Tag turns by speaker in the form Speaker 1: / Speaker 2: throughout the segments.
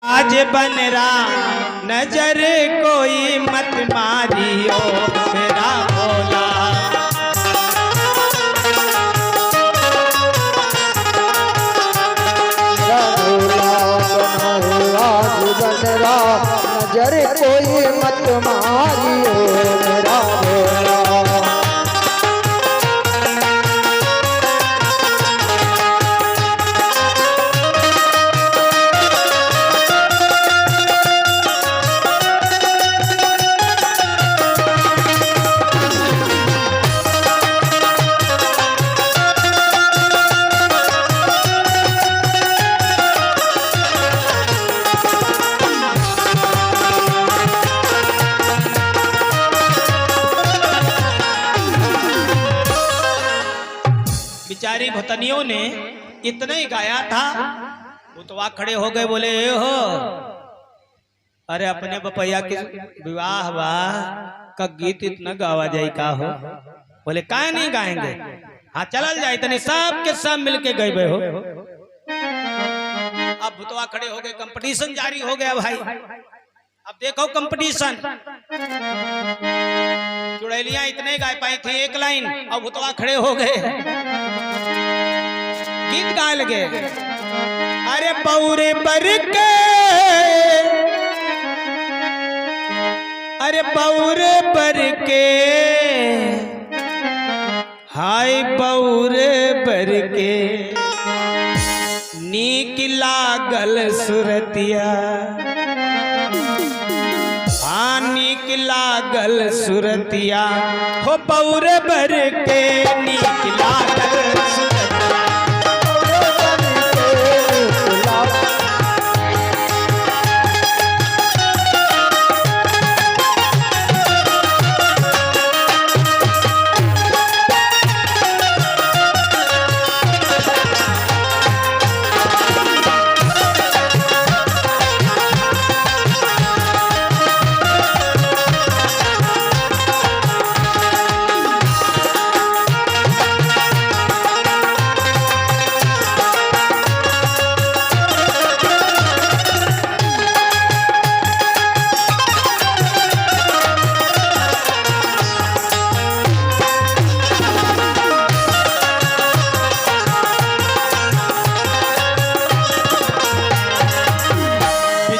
Speaker 1: आज बन रहा नजर कोई मत मारियो मेरा भोला।
Speaker 2: आज बन रहा नजर कोई मत मारियो मेरा भोला।
Speaker 1: बिचारी भतनियों ने इतना ही गाया था, भूतवा खड़े हो गए, बोले ए हो, अरे अपने बपैया के विवाह का गीत इतना गावा जाए का हो? बोले काय नहीं गाएंगे, हाँ चलल जाए। इतने सब के सब मिलके गए हो। अब भूतवा खड़े हो गए, कंपटीशन जारी हो गया भाई। अब देखो कंपटीशन, चुड़ैलियां इतने गाय पाई थी एक लाइन, अब भूतवा खड़े हो गए, गीत गाए लगे। अरे पौरे पर के, अरे पौरे पर के, हाय पौरे पर के, नीक लागल सुरतिया, नीक लागल सुरतिया हो पौरे बर के, नीक लागल सुरतिया।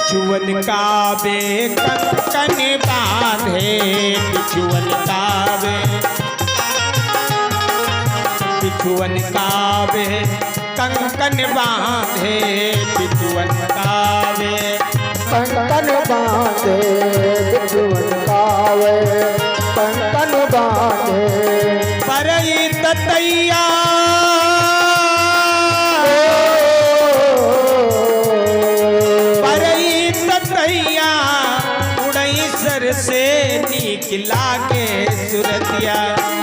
Speaker 1: बिछुअन कावे कंकन बांधे, बिछुअन कावे, बिछुअन कावे कंकन बांधे, बिछुअन कावे
Speaker 2: कंकन बांधे, बिछुअन कावे कंकन बांधे।
Speaker 1: परई ततैया से नीक लागे सुरतिया,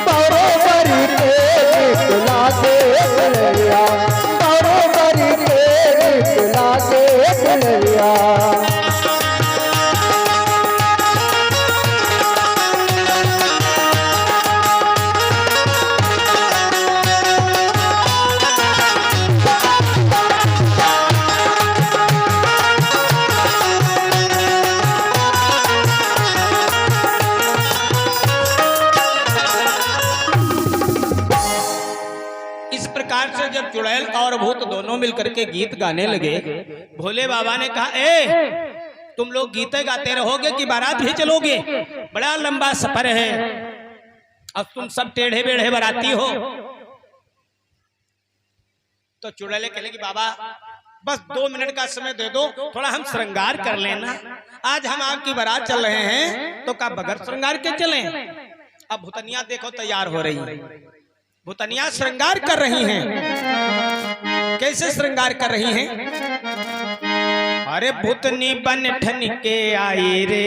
Speaker 2: बरोबर के नीक लागे सुरतिया, बरोबर के नीक लागे सुरतिया।
Speaker 1: जब चुड़ैल और भूत दोनों मिलकर के गीत गाने लगे, भोले बाबा ने कहा ए तुम लोग गीते गाते रहोगे कि बारात भी चलोगे? बड़ा लंबा सफर है, अब तुम सब टेढ़े बेढ़े बाराती हो। तो चुड़ैल कहले कि बाबा बस 2 मिनट का समय दे दो, थोड़ा हम श्रृंगार कर लेना, आज हम आपकी बारात चल रहे हैं तो क्या बगैर श्रृंगार के चलें? अब भूतनिया देखो तैयार हो रही है, भूतनिया श्रृंगार कर रही हैं। कैसे श्रृंगार कर रही हैं? अरे भूतनी बन ठन के आई रे,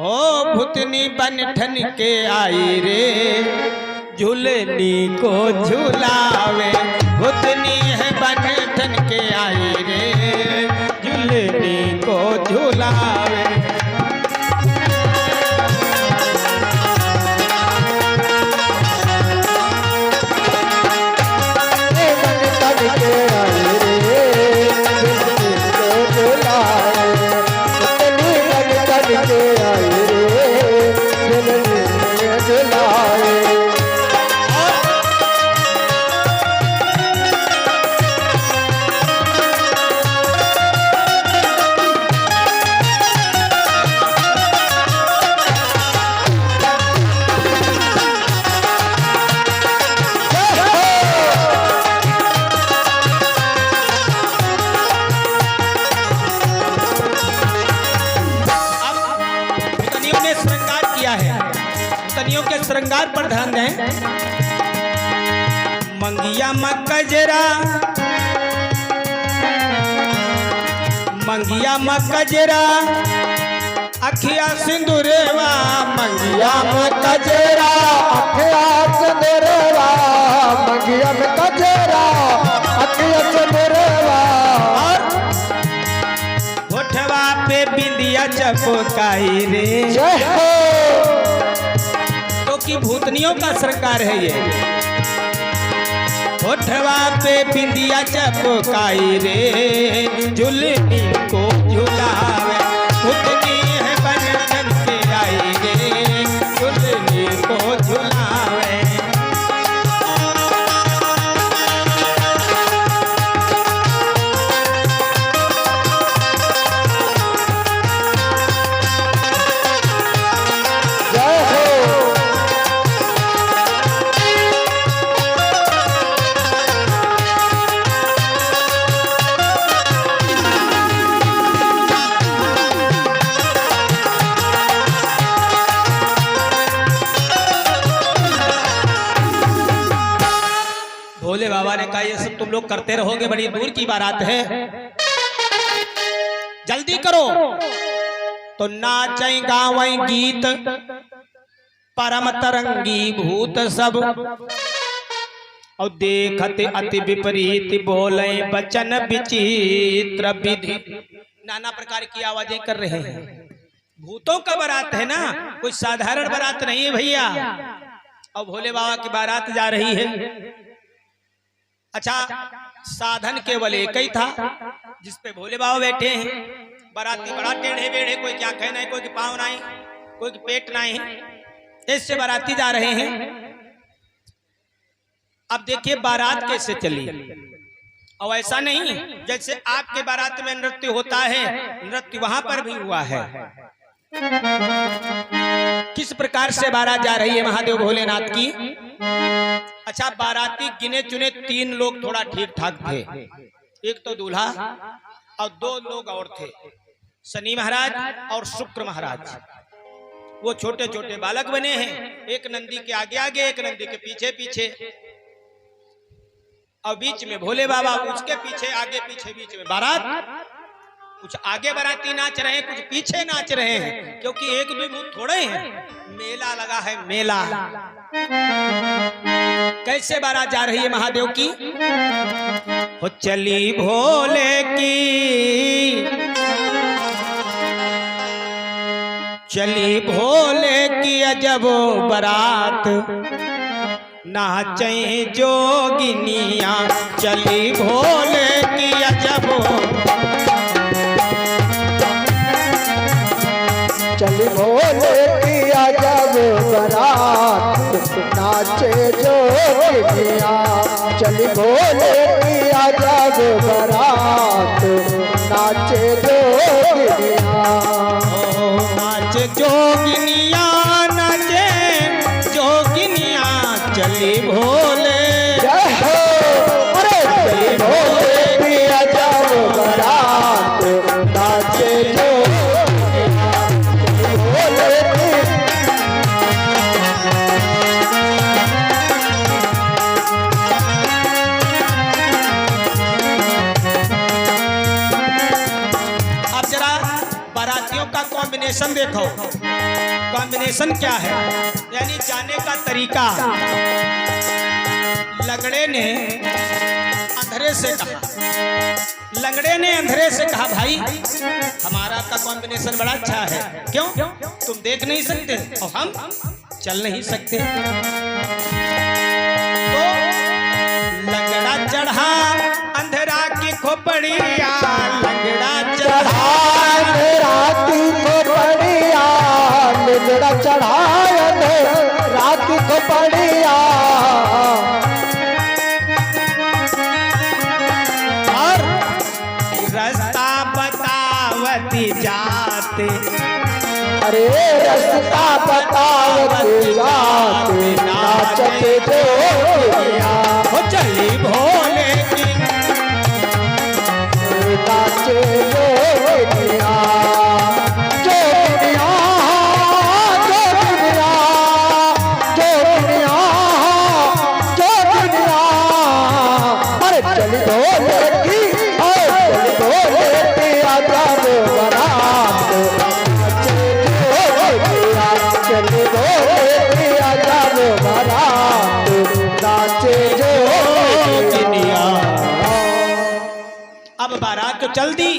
Speaker 1: ओ भूतनी बन ठन के आई रे, झूलनी को झूलावे, भूतनी है बन ठन के आई रे, झूलनी को झूलावे।
Speaker 2: के आई रे
Speaker 1: श्रृंगार पर ध्यान दें। मंगिया मकजरा, मंगिया मकजरा, अखिया सिंदूरवा, मंगिया
Speaker 2: कजरा अखिया चंदरवा, मंगिया में कजरा अखिया चंदरवा,
Speaker 1: और होठवा पे बिंदिया चपकाई रे।
Speaker 2: जय हो।
Speaker 1: तो की भूतनियों का श्रृंगार है ये। होठवा पे बिंदिया चपकाई रे, झुलनी को झुलावे, भूतनी है बन के आई रे, झुलनी को झुलावे।
Speaker 2: जय हो।
Speaker 1: भोले बाबा ने कहा ये सब तुम लोग करते रहोगे, बड़ी दूर की बारात है, जल्दी करो। तो नाचें गावें गीत परम तरंगी भूत सब, और देखते अति विपरीत बोले बचन विचित्र विधि। नाना प्रकार की आवाजें कर रहे हैं। भूतों का बारात है ना, कोई साधारण बारात नहीं है भैया। और भोले बाबा की बारात जा रही है। अच्छा, साधन केवल एक ही था जिसपे भोले बाबा बैठे हैं। बाराती बड़ा टेढ़े बेढ़े, कोई क्या कहना है, कोई की पाँव नहीं, कोई की पेट नहीं, इससे बाराती जा रहे हैं। अब देखिए बारात कैसे चली। और ऐसा नहीं जैसे आपके बारात में नृत्य होता है, नृत्य वहां पर भी हुआ है। किस प्रकार से बारात जा रही है महादेव भोलेनाथ की। अच्छा, बाराती गिने चुने 3 लोग थोड़ा ठीक ठाक थे। एक तो दूल्हा और 2 लोग और थे, शनि महाराज और शुक्र महाराज। वो छोटे छोटे बालक बने हैं, एक नंदी के आगे आगे, एक नंदी के पीछे पीछे, और बीच में भोले बाबा, उसके पीछे आगे पीछे बीच में बारात। कुछ आगे बाराती नाच रहे हैं, कुछ पीछे नाच रहे हैं, क्योंकि एक भी भूत थोड़े हैं, मेला लगा है मेला। कैसे बारात जा रही है महादेव की। हो चली भोले की, चली भोले की अजब बारात, नाचे जोगिनिया, चली भोले की अजब।
Speaker 2: चली भोले की अजब बारात, नाचे जोगिनिया, चली भोले की अजब बारात, नाचे जोगिनिया।
Speaker 1: नाचे जोगिनिया, नाचे जोगिनिया, चली भोले।
Speaker 2: जय हो। अरे चली भोले की अजब बारात, नाचे जोगिनिया, चली भोले की।
Speaker 1: अब जरा बारातियों का कॉम्बिनेशन देखो। कॉम्बिनेशन क्या है, यानी जाने का तरीका। लंगड़े ने अंधेरे से कहा, लंगड़े ने अंधेरे से कहा, भाई हमारा का कॉम्बिनेशन बड़ा अच्छा है, क्यों तुम देख नहीं सकते और हम चल नहीं सकते। तो लंगड़ा चढ़ा अंधेरा की खोपड़िया, लंगड़ा चढ़ा
Speaker 2: राती को पड़िया, निगड़ा चढ़ाए राती को पड़िया।
Speaker 1: और रास्ता बतावती जाते,
Speaker 2: अरे रास्ता बतावती जाते, नाचते जोगिनिया।
Speaker 1: हो चली भोले की,
Speaker 2: नाचे जोगिनिया, जोगिनिया, जोगिनिया,
Speaker 1: अब बारात तो चल दी,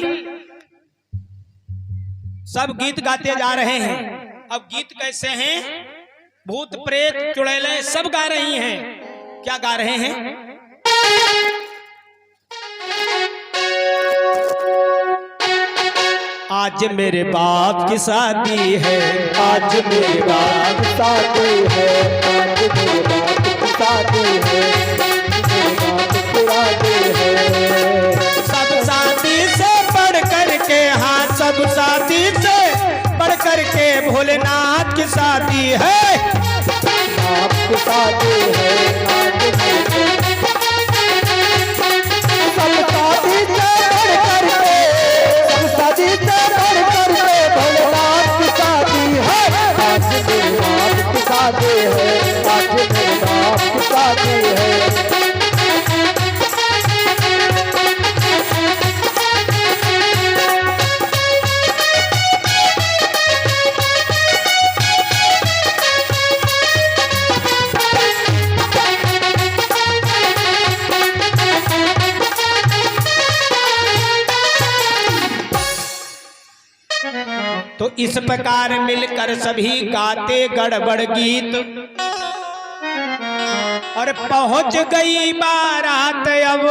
Speaker 1: सब गीत गाते जा रहे हैं। अब गीत कैसे हैं? भूत प्रेत चुड़ैलें सब गा रही हैं। क्या गा रहे हैं? आज मेरे बाप की शादी है,
Speaker 2: आज मेरे बाप की शादी है, आज मेरे बाप की शादी है, मेरे बाप की शादी है।
Speaker 1: सब शादी से बढ़ कर के, हाँ सब शादी से बढ़ कर के भोलेनाथ की शादी है।
Speaker 2: बाप की शादी है आज मेरे, सब शादी से बढ़ कर के, सब शादी से बढ़ कर के भोलेनाथ की शादी है। आज मेरे बाप की शादी है, आज मेरे बाप की शादी है।
Speaker 1: तो इस प्रकार मिलकर सभी गाते गड़बड़ गीत, और पहुंच गई बारात अब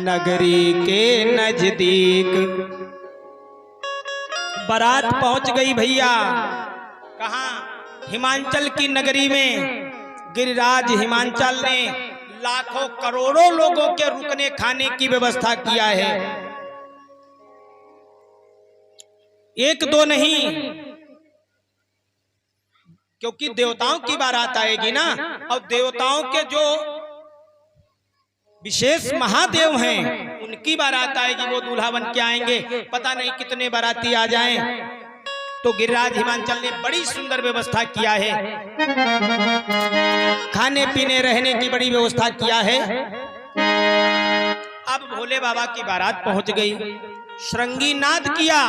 Speaker 1: नगरी के नजदीक। बारात पहुंच गई भैया कहाँ? हिमाचल की नगरी में। गिरिराज हिमाचल ने लाखों करोड़ों लोगों के रुकने खाने की व्यवस्था किया है। एक दो नहीं, क्योंकि देवताओं की बारात आएगी ना। और देवताओं के जो विशेष महादेव हैं उनकी बारात आएगी, वो दूल्हा बन के आएंगे। पता नहीं कितने बाराती आ जाएं। तो गिरिराज हिमाचल ने बड़ी सुंदर व्यवस्था किया है, खाने पीने रहने की बड़ी व्यवस्था किया है। अब भोले बाबा की बारात पहुंच गई, श्रृंगी नाद किया।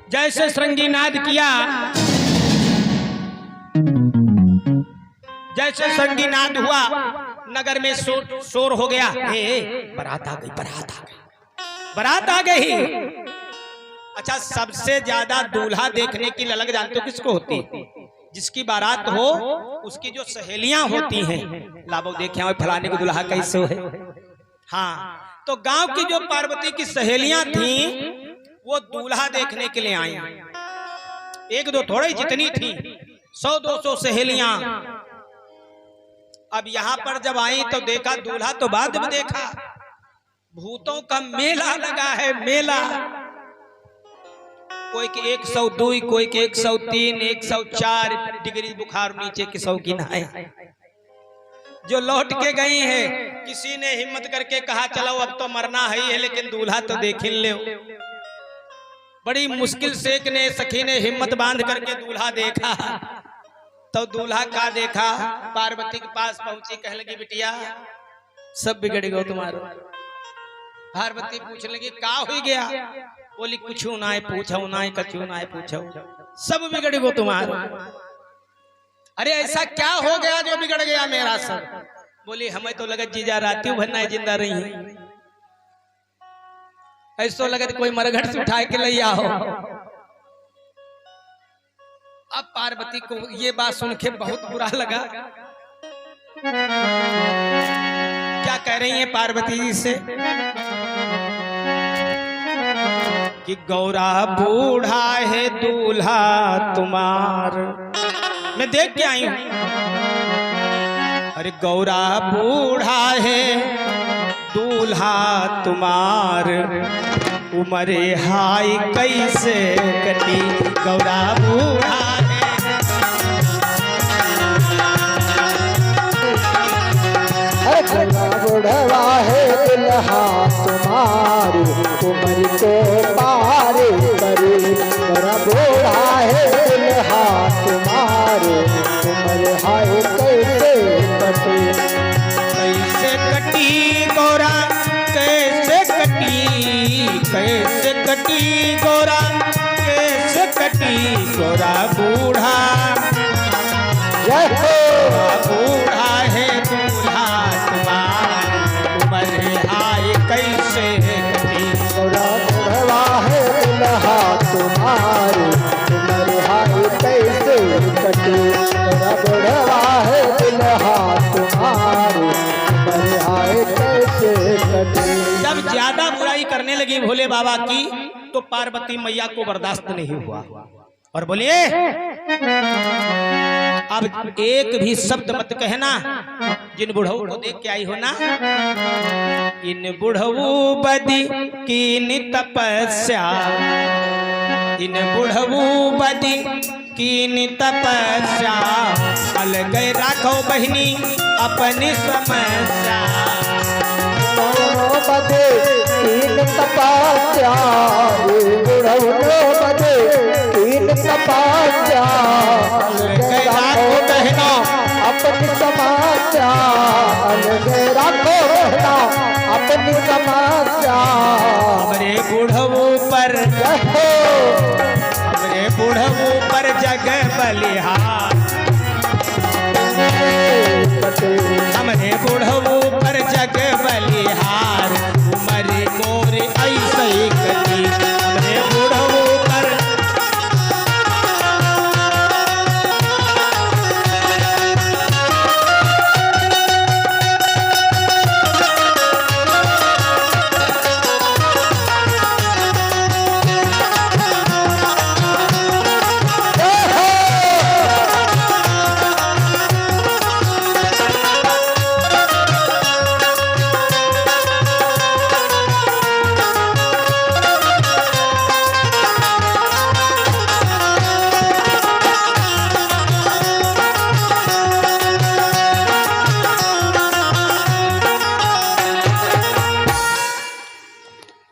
Speaker 1: जैसे श्रृंगी नाद किया, जैसे श्रृंगी नाद हुआ, नगर में शोर हो गया। बारात आ गई, बारात आ गई, बारात आ गई। अच्छा, सबसे ज्यादा दूल्हा देखने की ललक जानते हो किसको होती? जिसकी बारात हो उसकी जो सहेलियां होती हैं। लाभो देखे फलाने को दूल्हा कैसे है। हाँ, तो गांव की जो पार्वती की सहेलियां थी वो दूल्हा देखने के लिए आई। एक दो थोड़ी, जितनी थी 100-200 सहेलियां। अब यहाँ पर जब आई तो देखा दूल्हा, तो बाद में देखा भूतों का मेला लगा है, मेला। कोई के 102, कोई के 103, 104 डिग्री बुखार, नीचे की शौकीन है। जो लौट के गई है, किसी ने हिम्मत करके कहा चलो अब तो मरना है, लेकिन दूल्हा तो देख ले। बड़ी मुश्किल से एक ने सखी ने हिम्मत बांध करके दूल्हा देखा। तो दूल्हा का देखा, पार्वती के पास पहुंची, कहने लगी बिटिया सब बिगड़ गयो तुम्हारो। पार्वती पूछने लगी का हो गया? बोली कुछ ना है पूछो, ना है कछु ना है पूछो, सब बिगड़ गयो तुम्हारो। अरे ऐसा क्या हो गया जो बिगड़ गया मेरा सब? बोली हमें तो लगा जीजा राती भरना जिंदा रही है, ऐसो लगे कोई मरघट से उठा के ले आओ। अब पार्वती को ये बात सुन के बहुत बुरा लगा। क्या कह रही है पार्वती जी से कि गौरा बूढ़ा है दूल्हा तुम्हार। मैं देख के आई हूं। अरे गौरा बूढ़ा है दूल्हा तुम्हार, उमरे हाय कैसे कटी। गौरा बूढ़ा है,
Speaker 2: गौरा बुढ़वा है दुल्हा तुम्हार, उम्र को पार करे। गौरा बूढ़ा है दुल्हा तुम्हार, उम्र हाय कैसे कटे।
Speaker 1: कैसे कटी गौरा कैसे कटी, कैसे कटी गौरा कैसे कटी। गौरा
Speaker 2: जय हो।
Speaker 1: बूढ़ा है दूल्हा तुम्हार, उम्र हाय कैसे कटी।
Speaker 2: बड़ा बुढ़वा है दुल्हा तुम्हारी, उम्र हाय कैसे कटी। बड़ा बुढ़वा है दुल्हा तुम्हारी, उम्र हाय कैसे कटी।
Speaker 1: जब ज्यादा बुराई करने लगी भोले बाबा की तो पार्वती मैया को बर्दाश्त नहीं हुआ और बोलिए अब एक भी शब्द मत कहना। जिन बुढ़ऊ को देख के आई हो ना, इन बुढ़ऊ बदी की तपस्या, इन बुढ़ऊ बदी की तपस्या, अलग राखो बहनी अपनी समस्या।
Speaker 2: बदे तीन तपस्या, बुढ़ऊ बदे तीन तपस्या, राखो बहना अपनी समस्या, अलग राखो बहना अपनी समस्या।
Speaker 1: हमरे बुढ़ऊ पर हमरे बुढ़ऊ पर जग बलिहार, हमरे बुढ़ऊ पर जग बलिहार, उमर मोर ऐसे ही कटी। हमरे बुढ़ऊ पर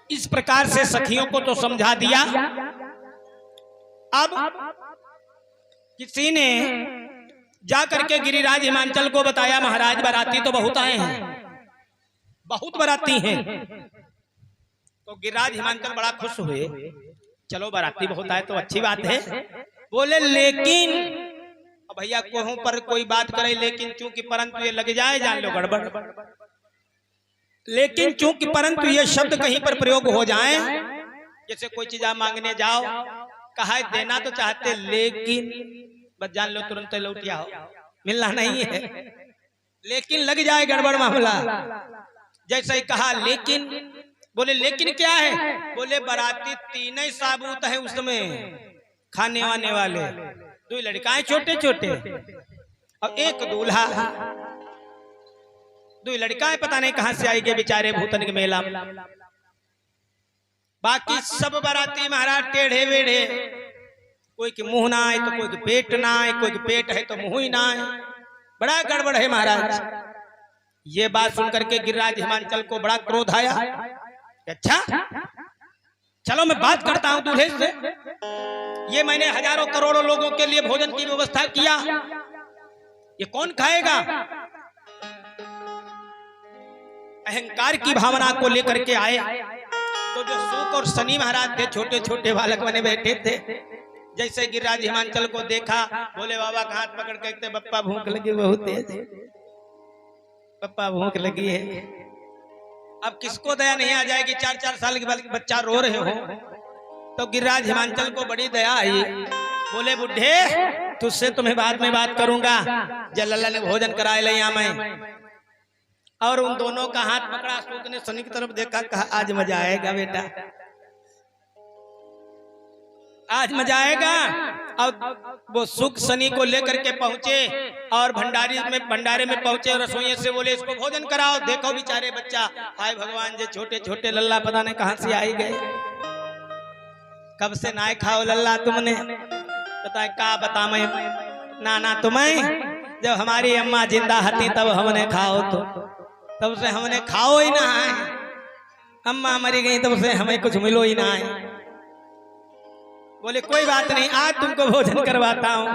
Speaker 1: इस प्रकार से सखियों को तो समझा दिया। अब किसी ने जा करके गिरिराज हिमांचल को बताया, महाराज बाराती तो बहुत आए हैं, बहुत बाराती हैं। तो गिरिराज हिमांचल बड़ा खुश हुए, चलो बाराती बहुत आए तो अच्छी बात है। बोले लेकिन भैया कहूं पर कोई बात करे, लेकिन चूंकि परंतु ये लग जाए जान लो गड़बड़, लेकिन चूंकि परंतु ये शब्द कहीं पर प्रयोग हो जाए, जैसे कोई चीज आप मांगने जाओ, कहा देना तो चाहते लेकिन बस जान लो तुरंत लौट आओ, मिलना नहीं है। लेकिन लग जाए गड़बड़ मामला, जैसे ही कहा लेकिन, बोले लेकिन क्या है? बोले बाराती तीन ही साबूत है उसमें खाने वाने वाले, दो लड़काएं छोटे छोटे और एक दूल्हा। दो लड़काएं पता नहीं कहां से आई गए बेचारे भूतन के मेला में। बाकी सब बाराती महाराज टेढ़े वेढ़े, कोई के मुंह ना आए तो कोई के पेट ना आए, कोई के पेट है तो मुंह ही ना आए, बड़ा गड़बड़ है महाराज। ये बात सुनकर के गिरिराज हिमांचल को बड़ा क्रोध आया। अच्छा चलो मैं बात करता हूं दूल्हे से, ये मैंने हजारों करोड़ों लोगों के लिए भोजन की व्यवस्था किया, ये कौन खाएगा? अहंकार की भावना को लेकर के आए तो जो सूक और शनि महाराज थे, छोटे छोटे बालक बने बैठे थे। जैसे गिरिराज हिमांचल को देखा, बोले बाबा का हाथ पकड़ के, बप्पा भूख लगी बहुत तेज, बप्पा भूख लगी है। अब किसको दया नहीं आ जाएगी? 4-4 साल के बच्चा रो रहे हो। तो गिरिराज हिमांचल को बड़ी दया आई, बोले बुढ़े तुझसे तुम्हें बाद में बात करूंगा, जल्ला ने भोजन कराए ले यहाँ मैं। और उन दोनों का हाथ पकड़ा, सूत ने शनि की तरफ देखा, कहा आज मजा आएगा बेटा, आज मजा आएगा। और वो सुख शनि को लेकर के पहुंचे और भंडारे में पहुंचे, रसोई से बोले इसको भोजन कराओ। देखो बेचारे बच्चा, हाय भगवान जे छोटे छोटे लल्ला पता नहीं कहां से आई गए, कब से ना खाओ लल्ला तुमने, पता है का बता मैं नाना तुम्हें, जब हमारी अम्मा जिंदा हती तब हमने खाओ, तो तब से हमने खाओ ही ना है, अम्मा मरी गई तब से हमें कुछ मिलो ही ना है। बोले कोई बात नहीं, आज तुमको भोजन करवाता हूं।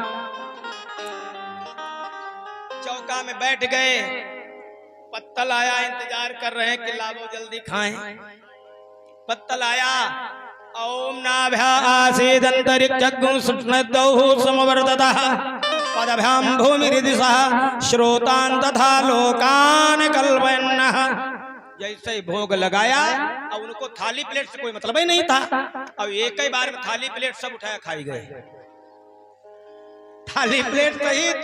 Speaker 1: चौका में बैठ गए, पत्तल आया, इंतजार कर रहे हैं कि लावो जल्दी खाएं। पत्तल आया, ओम नाभ्या आसीदंतरिक्षगुं सुष्णुदौ समवर्ततः पदभ्याम भूमिरिदिशः श्रोतान तथा लोकान कल्पयन्नः। जैसे ही भोग लगाया अब उनको थाली प्लेट से कोई मतलब ही नहीं था। अब एक ही बार में थाली प्लेट सब उठाया खाई गए, थाली प्लेट सहित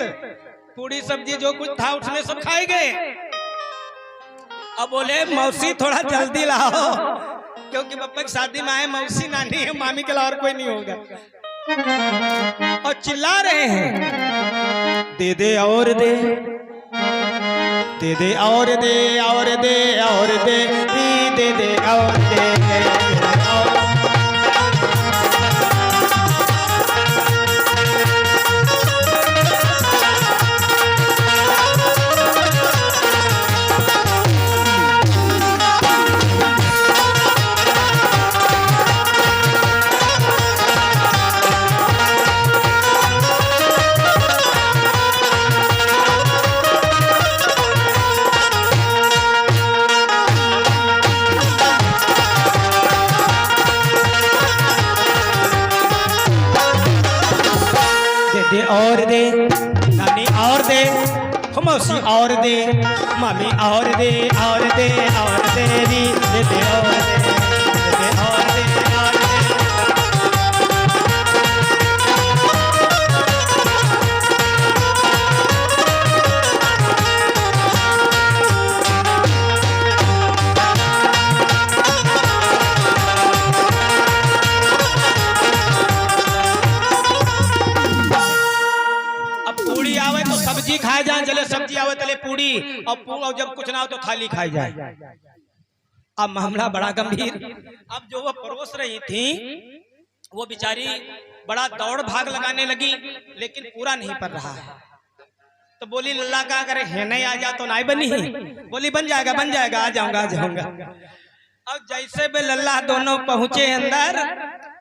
Speaker 1: पूरी सब्जी जो कुछ था उसमें सब खाए गए। अब बोले मौसी थोड़ा जल्दी लाओ, क्योंकि पप्पा की शादी में आए, मौसी नानी है, मामी के अलावा और कोई नहीं होगा। और चिल्ला रहे हैं दे दे और दे, दे दे और दे और दे और दे, दे दे और दे और। और दे नानी और दे, मौसी और दे, मामी और दे और दे और दे, दे दे और दे, दे दे और दे और दे। सब्जी खाए जाए, चले सब्जी आवे तले पूड़ी, और जब कुछ ना हो तो थाली खाई जाए। अब मामला बड़ा गंभीर। अब जो वो परोस रही थी वो बेचारी बड़ा दौड़ भाग लगाने लगी, लेकिन पूरा नहीं पड़ रहा है। तो बोली लल्ला क्या करे, है नहीं आ जा तो नहीं बनी ही। बोली बन जाएगा बन जाएगा, आ जाऊंगा आ जाऊंगा। अब जैसे भी लल्ला दोनों पहुंचे अंदर,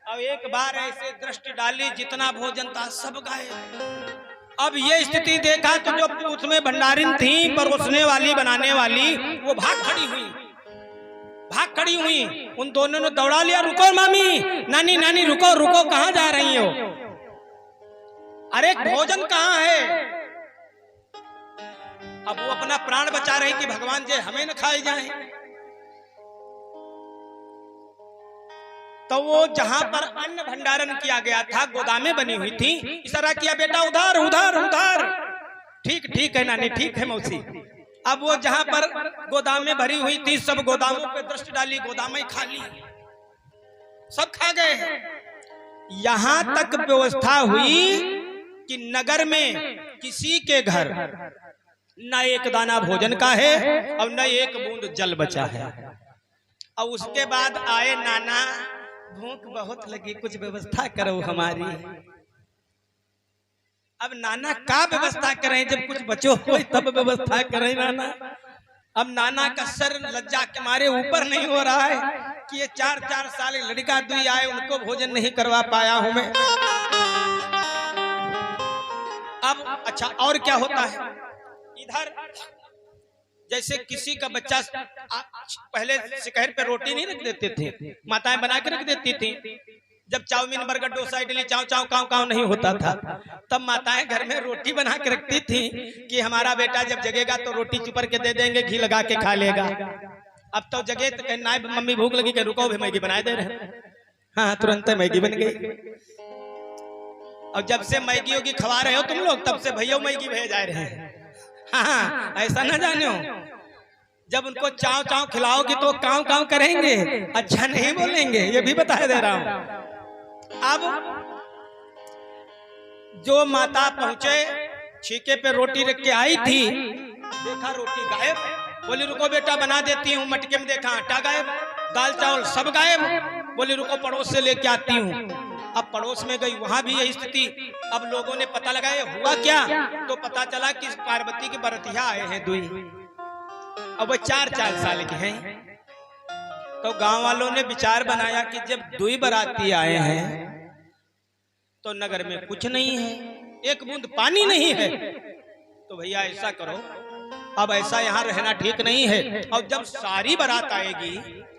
Speaker 1: अब एक बार ऐसे दृष्टि डाली, जितना भोजन था सब गायब। अब ये स्थिति देखा तो जो उसमें भंडारिन थी, परोसने वाली बनाने वाली, वो भाग खड़ी हुई। उन दोनों ने दौड़ा लिया, रुको मामी, नानी नानी रुको रुको, कहाँ जा रही हो? अरे भोजन कहाँ है? अब वो अपना प्राण बचा रही कि भगवान जी हमें न खाए जाए। तो वो जहां पर अन्न भंडारण किया गया था, गोदामें बनी हुई थी, इशारा किया बेटा उधर उधर उधर। ठीक ठीक है नानी, ठीक है मौसी। अब वो जहां पर गोदामें भरी हुई थी, सब गोदामों पे दृष्टि डाली, गोदामें खाली, सब खा गए। यहां तक व्यवस्था हुई कि नगर में किसी के घर न एक दाना भोजन का है और न एक बूंद जल बचा है। और उसके बाद आए नाना, भूख बहुत लगी, कुछ व्यवस्था करो हमारी। अब नाना का व्यवस्था करें, जब कुछ बचो हो तब व्यवस्था करें नाना। अब नाना का सर लज्जा के मारे ऊपर नहीं हो रहा है कि ये 4-4 साल लड़का दुई आए, उनको भोजन नहीं करवा पाया हूं मैं। अब अच्छा और क्या होता है इधर, जैसे किसी का बच्चा, पहले शिखर पे रोटी नहीं रख देते थे, माताएं बना के रख देती थी। जब चाउमीन बर्गर डोसा इडली चाव चाव काव काव नहीं होता था, तब माताएं घर में रोटी बना के रखती थी कि हमारा बेटा जब जगेगा तो रोटी चुपर के दे देंगे, घी लगा के खा लेगा। अब तो जगे तो कहना है मम्मी भूख लगी, कि रुको भी मैगी बनाए दे रहे। हाँ तुरंत मैगी बन गई। और जब से मैगी होगी खवा रहे हो तुम लोग, तब से भैया मैगी भेज जा रहे हैं। हाँ ऐसा ना जानो, जब उनको चाव चाव खिलाओगी तो काव काव करेंगे, अच्छा नहीं बोलेंगे, ये भी बता दे रहा हूं। अब जो माता पहुंचे, छीके पे रोटी रख के आई थी, देखा रोटी गायब। बोली रुको बेटा बना देती हूँ। मटके में देखा आटा गायब, दाल चावल सब गायब। बोली रुको पड़ोस से लेके आती हूँ। अब पड़ोस में गई, वहां भी यही स्थिति। अब लोगों ने पता लगाया हुआ क्या, तो पता चला कि पार्वती के बरतिया आए हैं दुई। अब वो 4-4 साल के हैं। तो गांव वालों ने विचार बनाया कि जब दुई बराती आए हैं तो नगर में कुछ नहीं है, एक बूंद पानी नहीं है, तो भैया ऐसा करो, अब ऐसा यहाँ रहना ठीक नहीं है। और जब सारी बारात आएगी,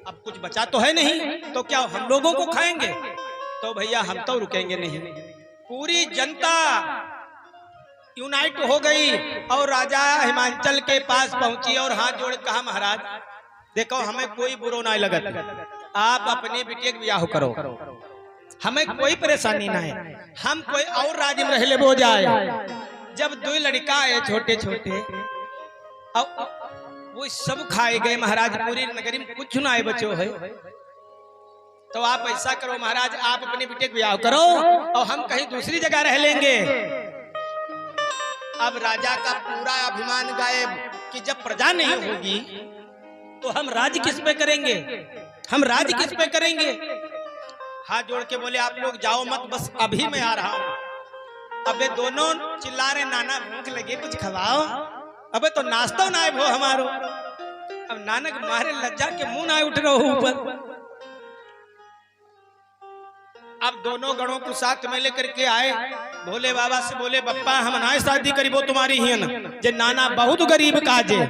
Speaker 1: अब कुछ बचा तो है नहीं, तो क्या हम लोगों को खाएंगे? तो भैया हम तो रुकेंगे नहीं। पूरी जनता यूनाइट हो गई और राजा हिमांचल के पास पहुंची और हाथ जोड़ कहा, महाराज देखो हमें कोई बुरो ना लगत, आप अपनी बिटिया के ब्याह करो, हमें कोई परेशानी ना है, हम कोई और राज्य में रह ले बो जाए। जब दो लड़का आए छोटे छोटे और वो सब खाए गए महाराज, पूरी नगरी में कुछ ना आए बचो है। तो आप ऐसा करो महाराज, आप अपनी बिटिया के ब्याह करो और हम कहीं दूसरी जगह रह लेंगे। अब राजा का पूरा अभिमान गायब कि जब प्रजा नहीं होगी तो हम राज किस पे करेंगे, हम राज किस पे करेंगे। हाथ जोड़ के बोले आप लोग जाओ मत, बस अभी मैं आ रहा हूं। अबे दोनों चिल्ला रहे, नाना भूख लगे कुछ खवाओ। अबे तो नाश्ता ना आए वो हमारो। अब नानक मारे लज्जा के मुंह ना उठ रहे हो ऊपर। अब दोनों गणों को साथ में लेकर के आए, भोले बाबा से बोले बप्पा हम ना शादी करीबो तुम्हारी ही न, जे नाना बहुत गरीब काजे,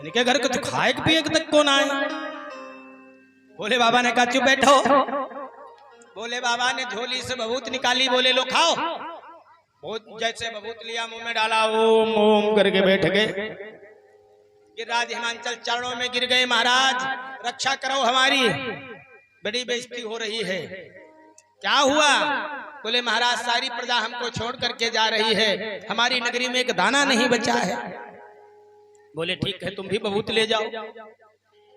Speaker 1: इनके घर को तो खाए पिए तक कौन आए। भोले बाबा ने कहा चुप बैठो। भोले बाबा ने झोली से बबूत निकाली, बोले लो खाओ। बहुत जैसे बबूत लिया मुंह में डाला, ओम ओम करके बैठ गए। गिरिराज हिमांचल चरणों में गिर गए, महाराज रक्षा करो हमारी, बड़ी बेइज्जती हो रही है। क्या हुआ? बोले महाराज सारी प्रजा हमको छोड़ करके जा रही है, हमारी नगरी में एक दाना नहीं बचा है। बोले ठीक है तुम भी बबूत ले जाओ।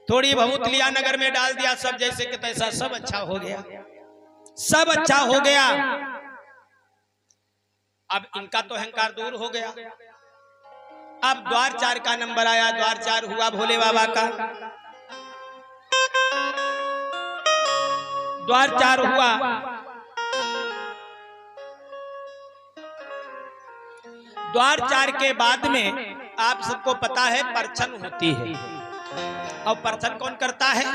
Speaker 1: थोड़ी बबूत लिया, नगर में डाल दिया, सब जैसे कि तैसा, सब अच्छा हो गया, सब अच्छा हो गया। अब इनका तो अहंकार दूर हो गया। अब द्वार 4 का नंबर आया, द्वार 4 हुआ भोले बाबा का। द्वार 4 हुआ, द्वार 4 के बाद में आप सबको पता है परछन होती है, और परछन कौन करता है?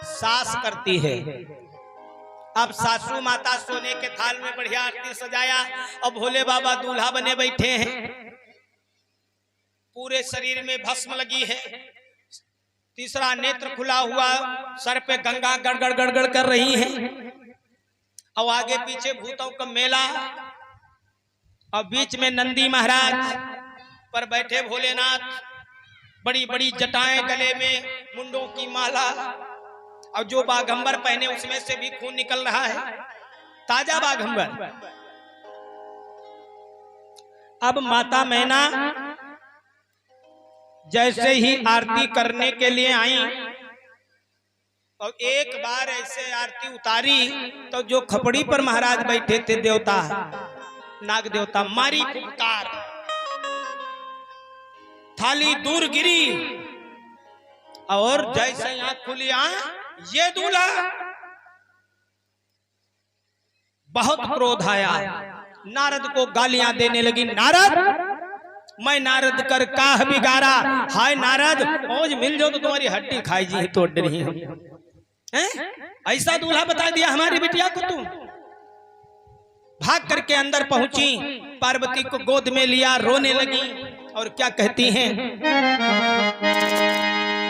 Speaker 1: सास करती है। अब सासू माता सोने के थाल में बढ़िया आरती सजाया और भोले बाबा दूल्हा बने बैठे हैं, पूरे शरीर में भस्म लगी है, तीसरा नेत्र खुला हुआ, सर पे गंगा गड़गड़ गड़गड़ कर रही है, और आगे पीछे भूतों का मेला, और बीच में नंदी महाराज पर बैठे भोलेनाथ, बड़ी बड़ी जटाएं गले में, मुंडों की माला, और जो बाघंबर पहने उसमें से भी खून निकल रहा है, ताजा बाघंबर। अब माता मैना जैसे ही आरती करने के लिए आई और एक बार ऐसे आरती उतारी तो जो खपड़ी पर महाराज बैठे थे देवता, नाग देवता, मारी फुफकार, थाली दूर गिरी, और जैसे आंख खुली, ये दूल्हा, बहुत क्रोध आया, नारद को गालियां देने लगी। नारद, मैं नारद कर काह बिगाड़ा, हाय नारद आज मिल जाओ तो तुम्हारी हड्डी खाई जी तोड़ रही है। ऐसा दूल्हा बता दिया हमारी बिटिया को तुम। भाग करके अंदर पहुंची, पार्वती को गोद में लिया, रोने लगी और क्या कहती हैं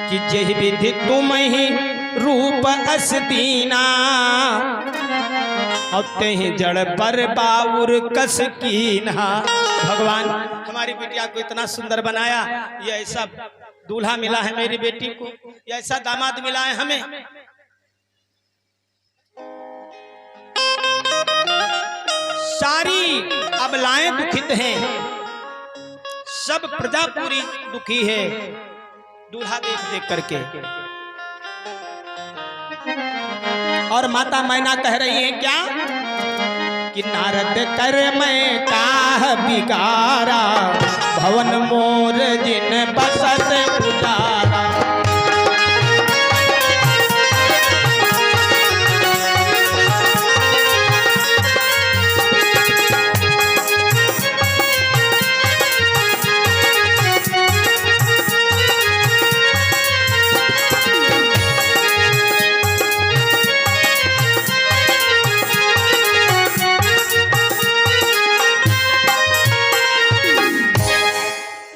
Speaker 1: कि जय विधि तुम ही रूप अस दीना, और तेहि जड़ पर बाउर कस कीन्हा। भगवान हमारी बिटिया को इतना सुंदर बनाया, ये ऐसा दूल्हा मिला है मेरी बेटी को, ये ऐसा दामाद मिला है हमें। सारी अबलाएं दुखित हैं, सब प्रजा पूरी दुखी है दूल्हा देख देख करके। और माता मैना कह रही है क्या कि नारद कर मैं काह बिगारा, भवन मोर जिन बसत उजारा।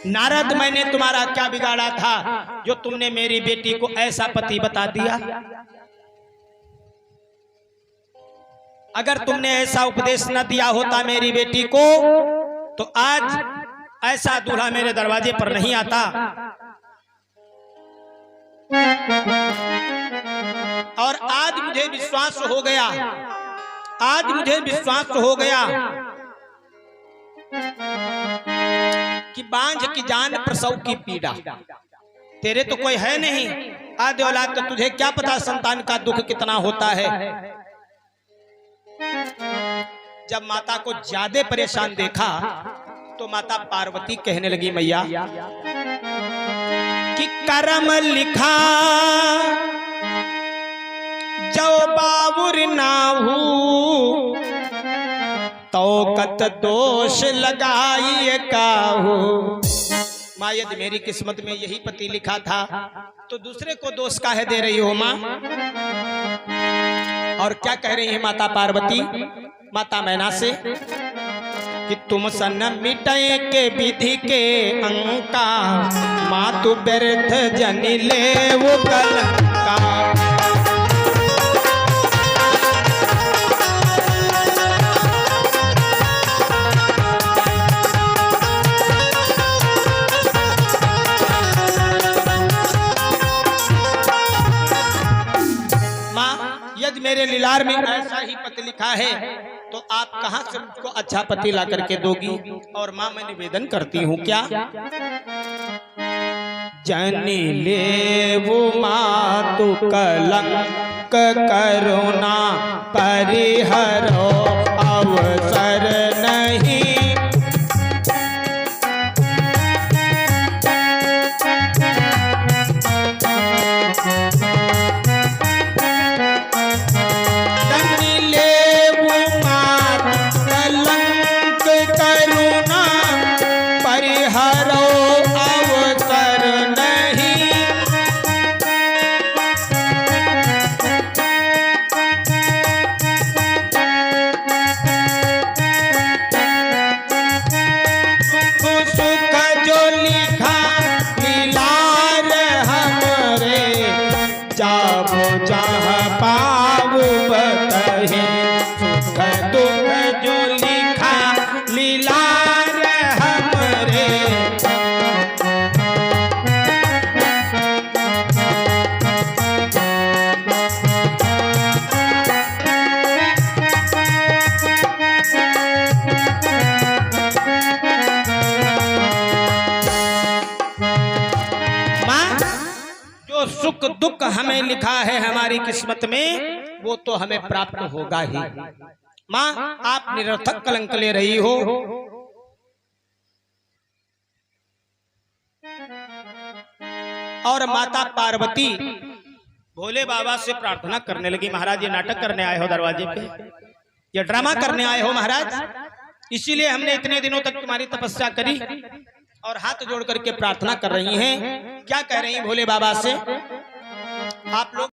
Speaker 1: नारद मैंने तुम्हारा क्या बिगाड़ा था जो तुमने मेरी बेटी को ऐसा पति बता दिया। अगर तुमने ऐसा उपदेश न दिया होता मेरी बेटी को तो आज ऐसा दूल्हा मेरे दरवाजे पर नहीं आता। और आज मुझे विश्वास हो गया, आज मुझे विश्वास हो गया कि बांझ की जान प्रसव की पीड़ा। तेरे तो कोई है नहीं आदि औलाद, तो तुझे क्या पता संतान का दुख कितना होता है। जब माता को ज्यादा परेशान देखा तो माता पार्वती कहने लगी, मैया कि कर्म लिखा जो बाबुर नाहू तो कत दोष लगाइए काहू। माँ यदि मेरी किस्मत में यही पति लिखा था तो दूसरे को दोष काहे दे रही हो माँ। और क्या कह रही है माता पार्वती माता मैना से कि तुम सन मिटाए के विधि के अंका, माँ तू व्यर्थ जनी ले वो कलंका। यदि मेरे लीलार में ऐसा ही पति लिखा है तो आप कहां से मुझको अच्छा पति ला करके दोगी। और मां मैं निवेदन करती हूं क्या, जनी ले वो मां तू कलंक करुणा परिहरो अवसर नहीं। सुख दुख हमें लिखा है हमारी किस्मत में वो तो हमें प्राप्त होगा ही। माँ आप निरर्थक कलंक ले रही हो। और माता पार्वती भोले बाबा से प्रार्थना करने लगी, महाराज ये नाटक करने आए हो दरवाजे पे, ये ड्रामा करने आए हो महाराज, इसीलिए हमने इतने दिनों तक तुम्हारी तपस्या करी। और हाथ जोड़ करके प्रार्थना कर रही हैं। क्या कह रही हैं भोले बाबा से, आप लोग